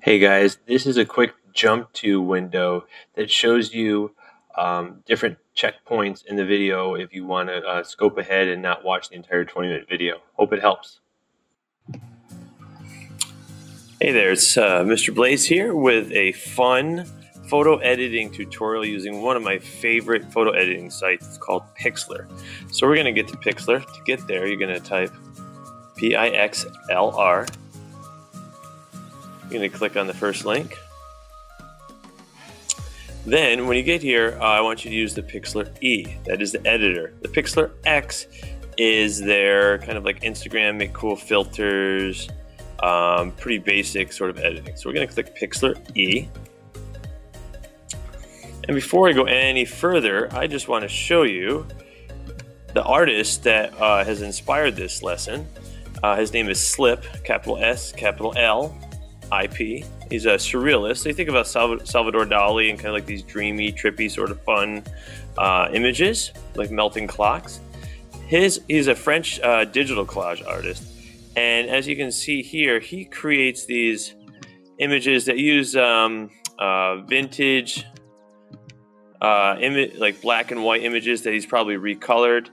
Hey guys, this is a quick jump to window that shows you different checkpoints in the video if you want to scope ahead and not watch the entire 20-minute video. Hope it helps. Hey there, it's Mr.Blais here with a fun photo editing tutorial using one of my favorite photo editing sites. It's called PIXLR. So we're going to get to PIXLR. To get there, you're going to type PIXLR. You're going to click on the first link. Then when you get here, I want you to use the PIXLR E. That is the editor. The PIXLR X is their kind of like Instagram, make cool filters, pretty basic sort of editing. So we're going to click PIXLR E. And before I go any further, I just want to show you the artist that has inspired this lesson. His name is Slip, capital S, capital L. IP. He's a surrealist. So you think about Salvador Dali and kind of like these dreamy, trippy, sort of fun images, like melting clocks. He's a French digital collage artist. And as you can see here, he creates these images that use vintage, like black and white images that he's probably recolored.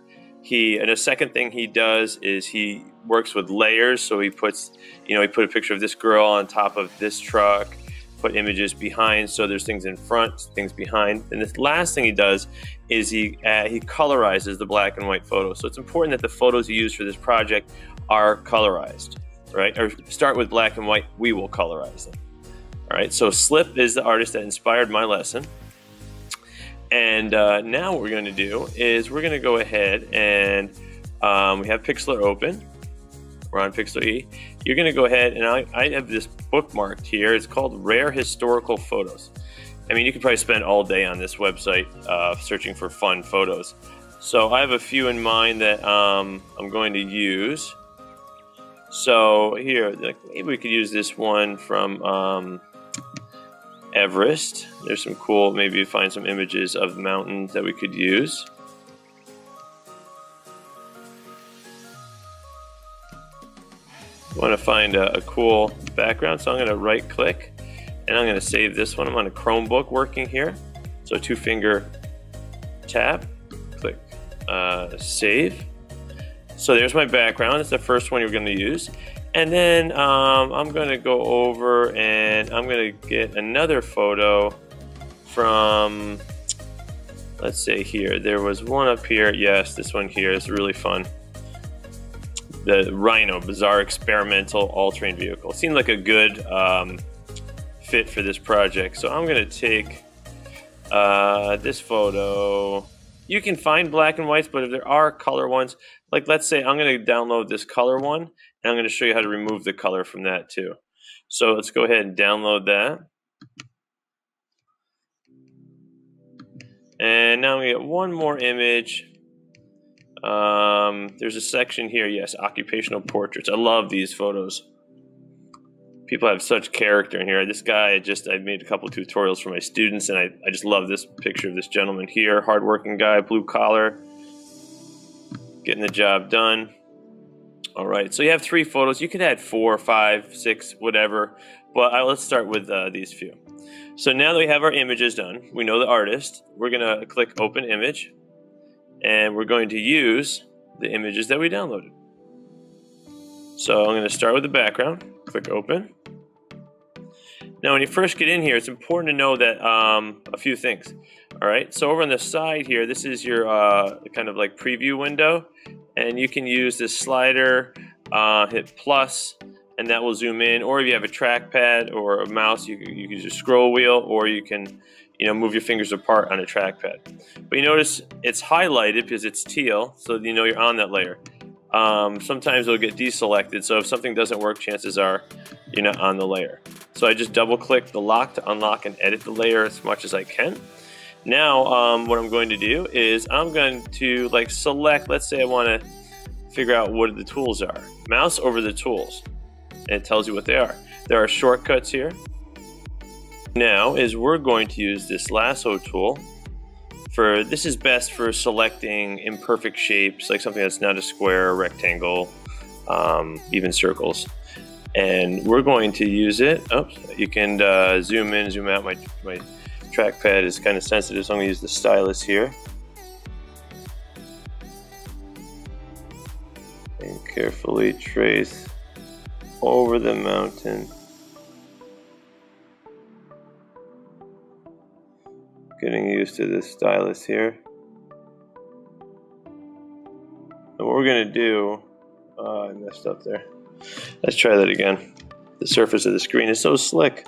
And a second thing he does is he works with layers. So he puts, he put a picture of this girl on top of this truck, put images behind. So there's things in front, things behind. And the last thing he does is he colorizes the black and white photos. So it's important that the photos you use for this project are colorized, right? Or start with black and white, we will colorize them. All right, so Slip is the artist that inspired my lesson. And now what we're going to do is we're going to go ahead and we have PIXLR open. We're on PIXLR E. You're going to go ahead and I have this bookmarked here. It's called Rare Historical Photos. I mean, you could probably spend all day on this website searching for fun photos. So I have a few in mind that I'm going to use. So here, maybe we could use this one from Everest. There's some cool, maybe find some images of the mountains that we could use. Want to find a cool background, so I'm going to right click and I'm going to save this one. I'm on a Chromebook working here, so 2-finger tap, click save. So there's my background. It's the first one you're going to use. And then I'm going to go over and I'm going to get another photo from, let's say here. There was one up here. Yes, this one here is really fun. The Rhino, bizarre experimental all-terrain vehicle. It seemed like a good fit for this project. So I'm going to take this photo. You can find black and whites, but if there are color ones, like let's say I'm going to download this color one, and I'm going to show you how to remove the color from that too. So let's go ahead and download that. And now we get one more image. There's a section here, yes, occupational portraits. I love these photos. People have such character in here. This guy, I made a couple tutorials for my students, and I just love this picture of this gentleman here. Hardworking guy, blue collar, getting the job done. All right, so you have 3 photos. You could add 4, 5, 6, whatever, but let's start with these few. So now that we have our images done, we know the artist, we're gonna click open image, and we're going to use the images that we downloaded. So I'm gonna start with the background, click open. Now when you first get in here, it's important to know that a few things. All right, so over on the side here, this is your kind of like preview window, and you can use this slider, hit plus, and that will zoom in. Or if you have a trackpad or a mouse, you can use a scroll wheel, or you can move your fingers apart on a trackpad. But you notice it's highlighted because it's teal, so you know you're on that layer. Sometimes it'll get deselected, so if something doesn't work, chances are you're not on the layer. So I just double click the lock to unlock and edit the layer as much as I can. Now what I'm going to do is I'm going to select, let's say I want to figure out what the tools are. Mouse over the tools and it tells you what they are. There are shortcuts here. Now we're going to use this lasso tool. This is best for selecting imperfect shapes, like something that's not a square, rectangle, even circles. And we're going to use it. Oops, you can zoom in, zoom out. My trackpad is kind of sensitive, so I'm going to use the stylus here. And carefully trace over the mountain. Getting used to this stylus here. And what we're going to do, I messed up there. Let's try that again. The surface of the screen is so slick.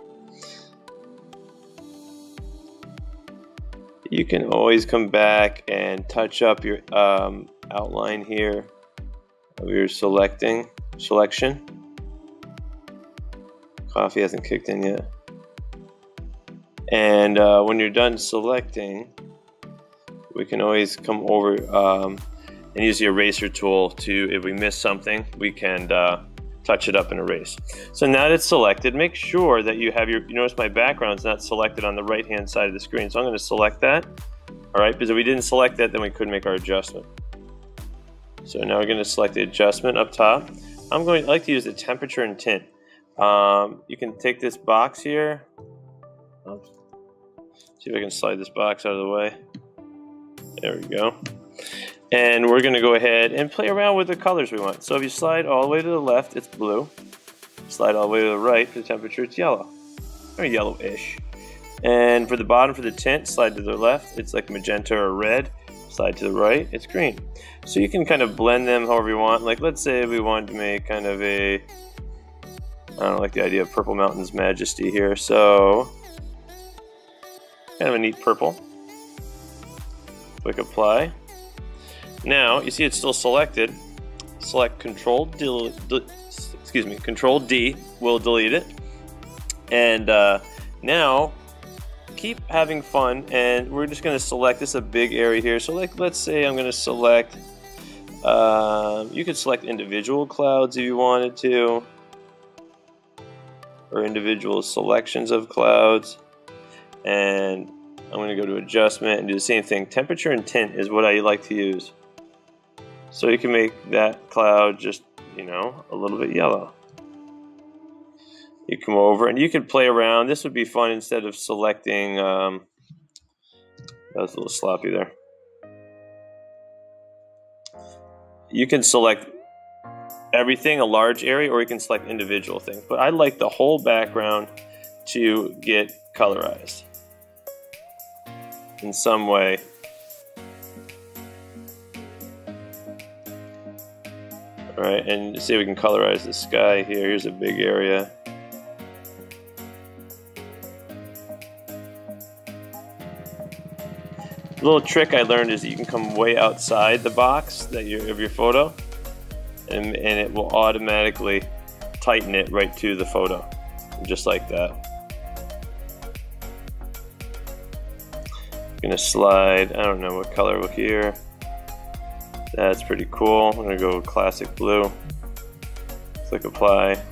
You can always come back and touch up your outline here of your selection. Coffee hasn't kicked in yet. And when you're done selecting, we can always come over and use the eraser tool to, if we miss something, we can touch it up and erase. So now that it's selected, make sure that you have you notice my background's not selected on the right hand side of the screen. So I'm going to select that. All right, because if we didn't select that, then we couldn't make our adjustment. So now we're going to select the adjustment up top. I like to use the temperature and tint. You can take this box here. Oops. See if I can slide this box out of the way. There we go. And we're going to go ahead and play around with the colors we want. So if you slide all the way to the left, it's blue. Slide all the way to the right for the temperature, it's yellow. Or yellowish. And for the bottom, for the tint, slide to the left, it's like magenta or red. Slide to the right, it's green. So you can kind of blend them however you want. Like let's say we wanted to make kind of a, I don't like the idea of Purple Mountain's Majesty here. So kind of a neat purple. Click apply. Now you see it's still selected. Select Control D will delete it. And now keep having fun, and we're just going to select this, a big area here. So like let's say I'm going to select. You could select individual clouds if you wanted to, or individual selections of clouds. And I'm going to go to adjustment and do the same thing. Temperature and tint is what I like to use. So you can make that cloud just, you know, a little bit yellow. You come over and you can play around. This would be fun instead of selecting, that was a little sloppy there. You can select everything, a large area, or you can select individual things. But I like the whole background to get colorized in some way. All right, and see if we can colorize the sky here. Here's a big area. The little trick I learned is that you can come way outside the box that of your photo, and it will automatically tighten it right to the photo, just like that. I'm gonna slide, I don't know what color, look here. That's pretty cool. I'm gonna go classic blue. Click apply.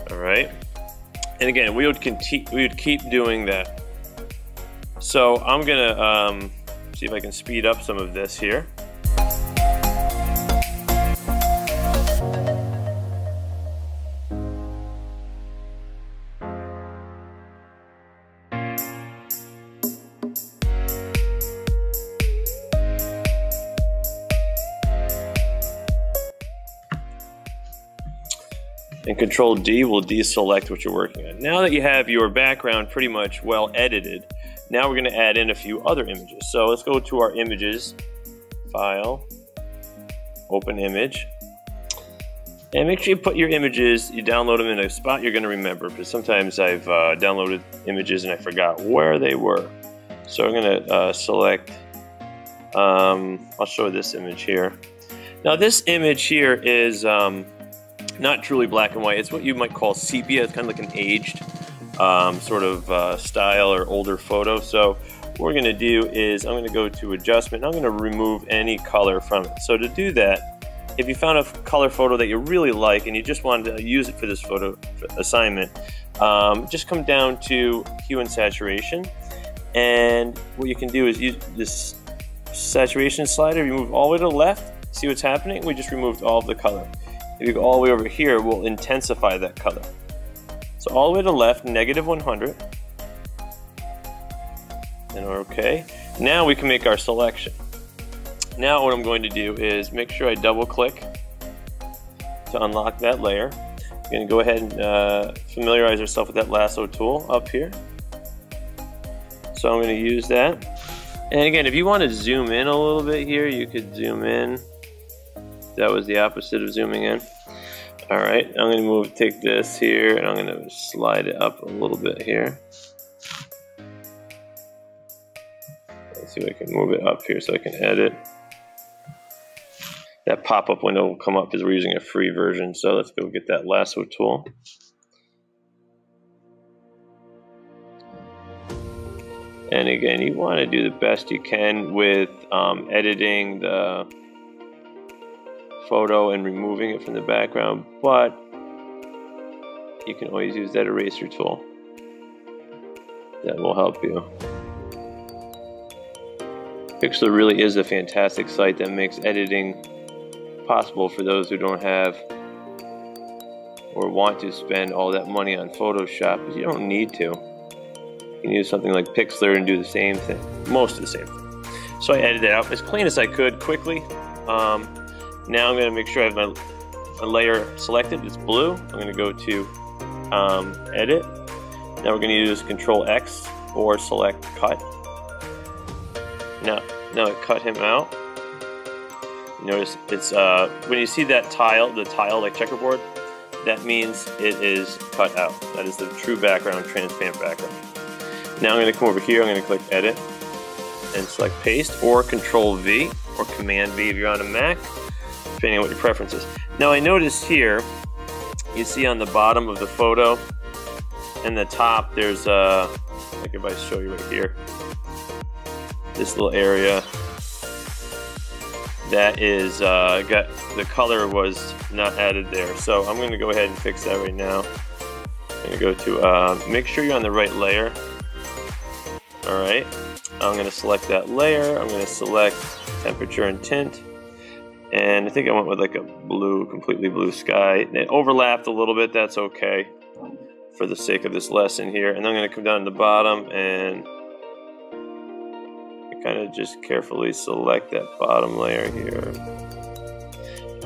All right. And again, we would keep doing that. So I'm gonna see if I can speed up some of this here. And Control D will deselect what you're working on. Now that you have your background pretty much well edited, now we're going to add in a few other images. So let's go to our images, File, Open Image. And make sure you put your images, you download them in a spot you're going to remember, because sometimes I've downloaded images and I forgot where they were. So I'm going to select, I'll show this image here. Now this image here is not truly black and white. It's what you might call sepia. It's kind of like an aged sort of style or older photo. So what we're going to do is I'm going to go to adjustment and I'm going to remove any color from it. So to do that, if you found a color photo that you really like and you just wanted to use it for this photo assignment, just come down to hue and saturation, and what you can do is use this saturation slider. You move all the way to the left, see what's happening. We just removed all of the color. If you go all the way over here, we'll intensify that color. So all the way to the left, -100. And okay. Now we can make our selection. Now what I'm going to do is make sure I double click to unlock that layer. I'm going to go ahead and familiarize ourselves with that lasso tool up here. So I'm going to use that. And again, if you want to zoom in a little bit here, you could zoom in. That was the opposite of zooming in. Alright, I'm going to take this here and I'm going to slide it up a little bit here. Let's see if I can move it up here so I can edit. That pop-up window will come up because we're using a free version, so let's go get that lasso tool. And again, you want to do the best you can with editing the photo and removing it from the background, but you can always use that eraser tool. That will help you. PIXLR really is a fantastic site that makes editing possible for those who don't have or want to spend all that money on Photoshop, but you don't need to. You can use something like PIXLR and do the same thing, most of the same thing. So I edited it out as clean as I could quickly. Now I'm going to make sure I have my layer selected. It's blue. I'm going to go to Edit. Now we're going to use Control X or select Cut. Now I cut him out. Notice it's when you see that tile, the tile like checkerboard, that means it is cut out. That is the true background, transparent background. Now I'm going to come over here. I'm going to click Edit and select Paste or Control V or Command V if you're on a Mac, depending on what your preference is. Now I notice here, you see on the bottom of the photo and the top, there's like if I show you right here, this little area that is got the color was not added there. So I'm going to go ahead and fix that right now. I'm going to go to make sure you're on the right layer. Alright, I'm going to select that layer. I'm going to select temperature and tint. And I think I went with like a blue, completely blue sky. It overlapped a little bit, that's okay for the sake of this lesson here. And I'm going to come down to the bottom and kind of just carefully select that bottom layer here.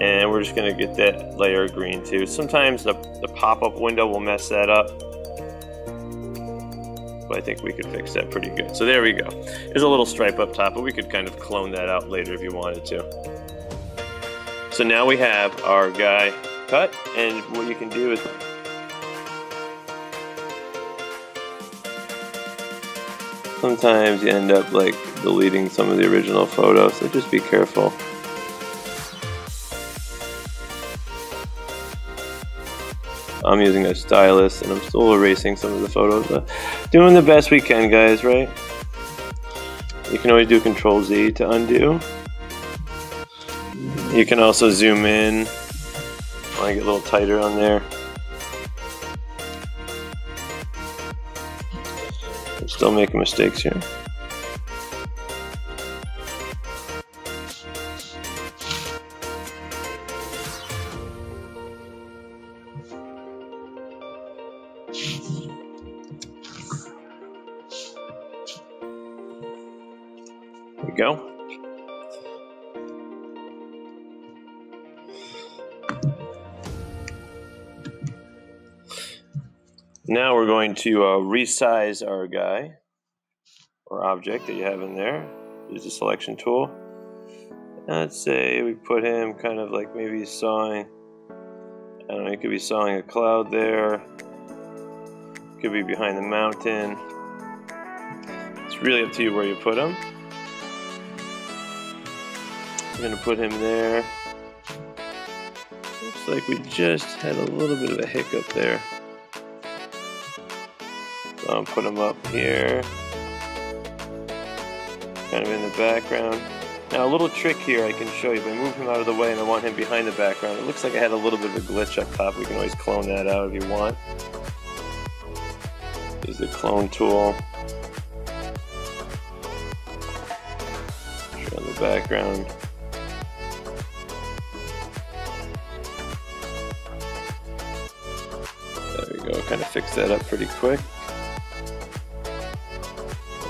And we're just going to get that layer green too. Sometimes the pop-up window will mess that up, but I think we could fix that pretty good. So there we go. There's a little stripe up top, but we could kind of clone that out later if you wanted to. So now we have our guy cut, and what you can do is sometimes you end up like deleting some of the original photos, so just be careful. I'm using a stylus and I'm still erasing some of the photos, but doing the best we can, guys, right? You can always do Control Z to undo. You can also zoom in. I want to get a little tighter on there. I'm still making mistakes here. There we go. Now we're going to resize our guy or object that you have in there. Use the selection tool. Let's say we put him kind of like maybe he's sawing, I don't know, he could be sawing a cloud there. Could be behind the mountain. It's really up to you where you put him. I'm going to put him there. Looks like we just had a little bit of a hiccup there. So I'll put him up here, kind of in the background. Now a little trick here I can show you. If I move him out of the way and I want him behind the background, it looks like I had a little bit of a glitch up top. We can always clone that out if you want. Use the clone tool. Show the background. go, kind of fix that up pretty quick.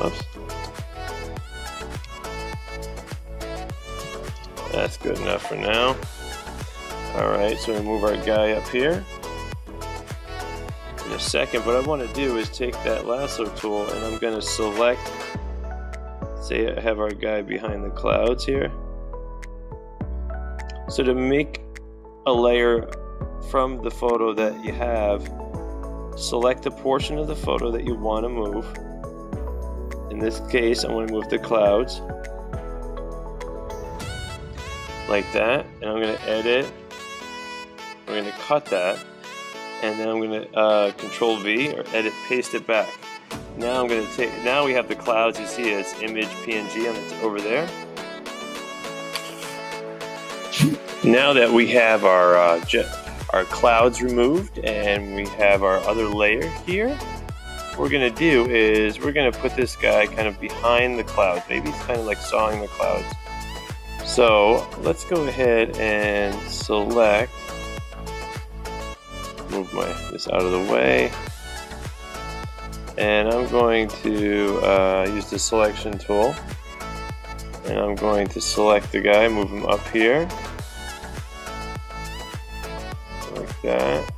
Oops. That's good enough for now. Alright, so we move our guy up here. In a second, what I want to do is take that lasso tool and I'm going to select, say I have our guy behind the clouds here. So to make a layer from the photo that you have, select a portion of the photo that you want to move. In this case, I want to move the clouds. Like that, and I'm going to edit. I'm going to cut that, and then I'm going to Control V or edit, paste it back. Now I'm going to take. Now we have the clouds. You see it's image PNG, and it's over there. Now that we have our clouds removed and we have our other layer here, what we're going to do is we're going to put this guy kind of behind the clouds. Maybe it's kind of like sawing the clouds. So let's go ahead and select, move this out of the way, and I'm going to use the selection tool, and I'm going to select the guy, move him up here, like that,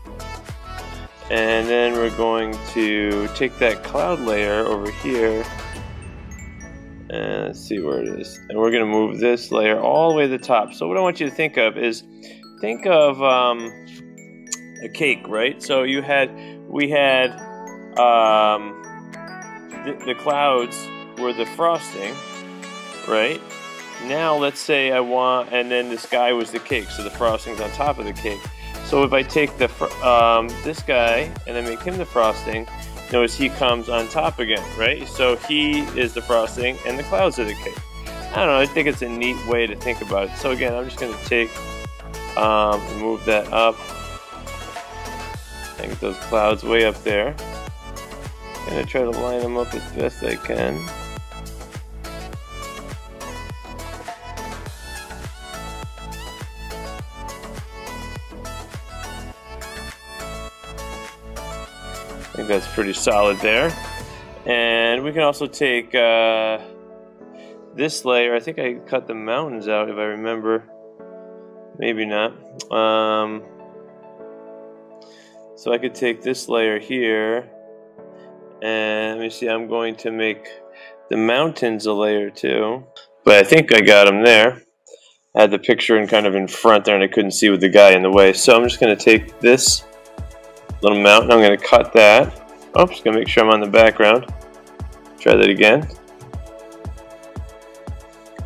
and then we're going to take that cloud layer over here, and let's see where it is. And we're going to move this layer all the way to the top. So what I want you to think of is, think of a cake, right? So we had the clouds were the frosting, right? Now let's say I want, and then this guy was the cake. So the frosting's on top of the cake. So if I take this guy and I make him the frosting, notice he comes on top again, right? So he is the frosting and the clouds are the cake. I don't know, I think it's a neat way to think about it. So again, I'm just going to take and move that up and get those clouds way up there. I'm going to try to line them up as best I can. I think that's pretty solid there. And we can also take this layer. I think I cut the mountains out if I remember. Maybe not. So I could take this layer here. And let me see, I'm going to make the mountains a layer too. But I think I got them there. I had the picture in kind of in front there and I couldn't see with the guy in the way. So I'm just going to take this little mountain, I'm going to cut that. Oops, going to make sure I'm on the background. Try that again.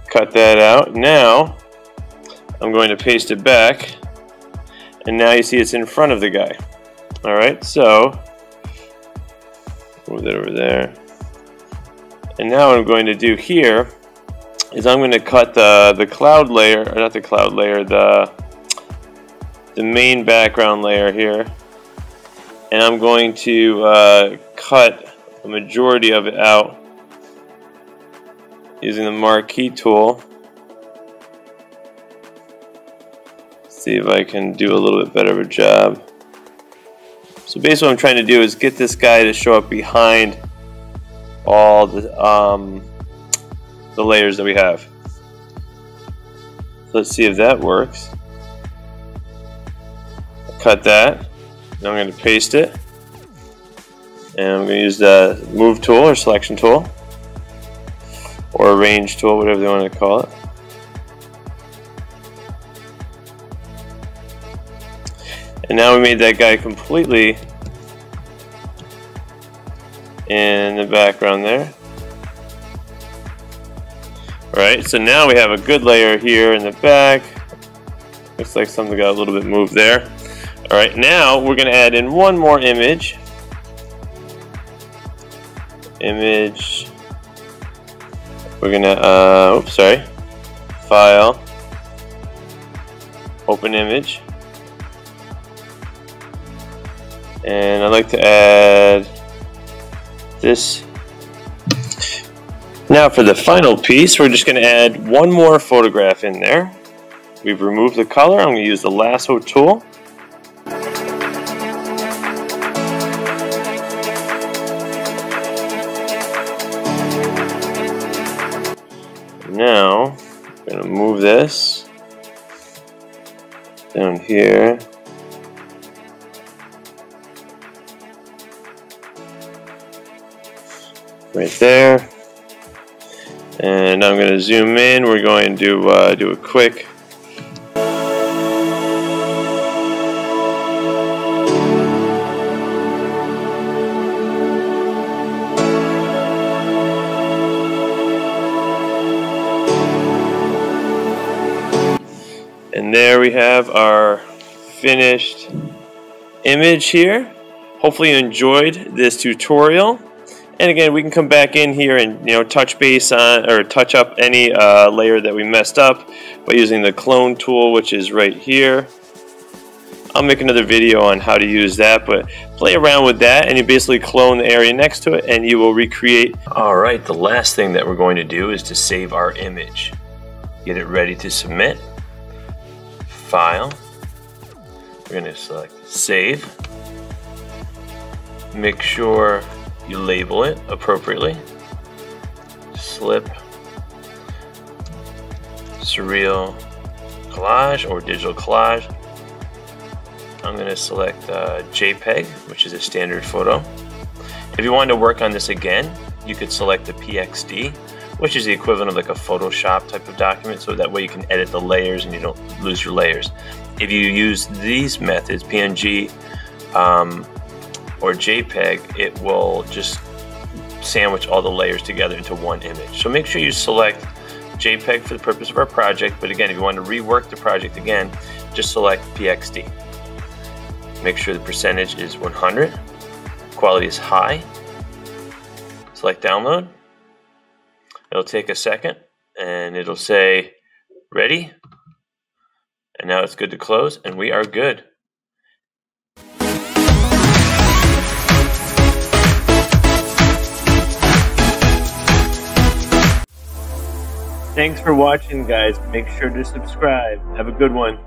Cut that out. Now, I'm going to paste it back. And now you see it's in front of the guy. Alright, so, move that over there. And now what I'm going to do here is I'm going to cut the cloud layer, or not the cloud layer, the main background layer here. And I'm going to cut a majority of it out using the marquee tool. See if I can do a little bit better of a job. So basically what I'm trying to do is get this guy to show up behind all the layers that we have. So let's see if that works. Cut that. Now I'm going to paste it, and I'm going to use the move tool or selection tool or arrange tool, whatever they want to call it. And now we made that guy completely in the background there. Alright, so now we have a good layer here in the back. Looks like something got a little bit moved there. Alright, now we're going to add in one more image. Image. We're going to, oops, sorry. File. Open image. And I'd like to add this. Now for the final piece, we're just going to add one more photograph in there. We've removed the color. I'm going to use the lasso tool. Now, I'm going to move this down here. Right there. And I'm going to zoom in. We're going to do a quick and there we have our finished image here. Hopefully you enjoyed this tutorial. And again, we can come back in here and touch base on or touch up any layer that we messed up by using the clone tool, which is right here. I'll make another video on how to use that, but play around with that and you basically clone the area next to it and you will recreate. Alright, the last thing that we're going to do is to save our image. Get it ready to submit. File. We're going to select Save. Make sure you label it appropriately. Slip, Surreal, Collage, or Digital Collage. I'm going to select JPEG, which is a standard photo. If you wanted to work on this again, you could select the PXD, which is the equivalent of like a Photoshop type of document, so that way you can edit the layers and you don't lose your layers. If you use these methods, PNG, or JPEG, it will just sandwich all the layers together into one image. So make sure you select JPEG for the purpose of our project, but again, if you want to rework the project again, just select PXD. Make sure the percentage is 100, quality is high, select download. It'll take a second and it'll say ready, and now it's good to close and we are good. Thanks for watching, guys. Make sure to subscribe. Have a good one.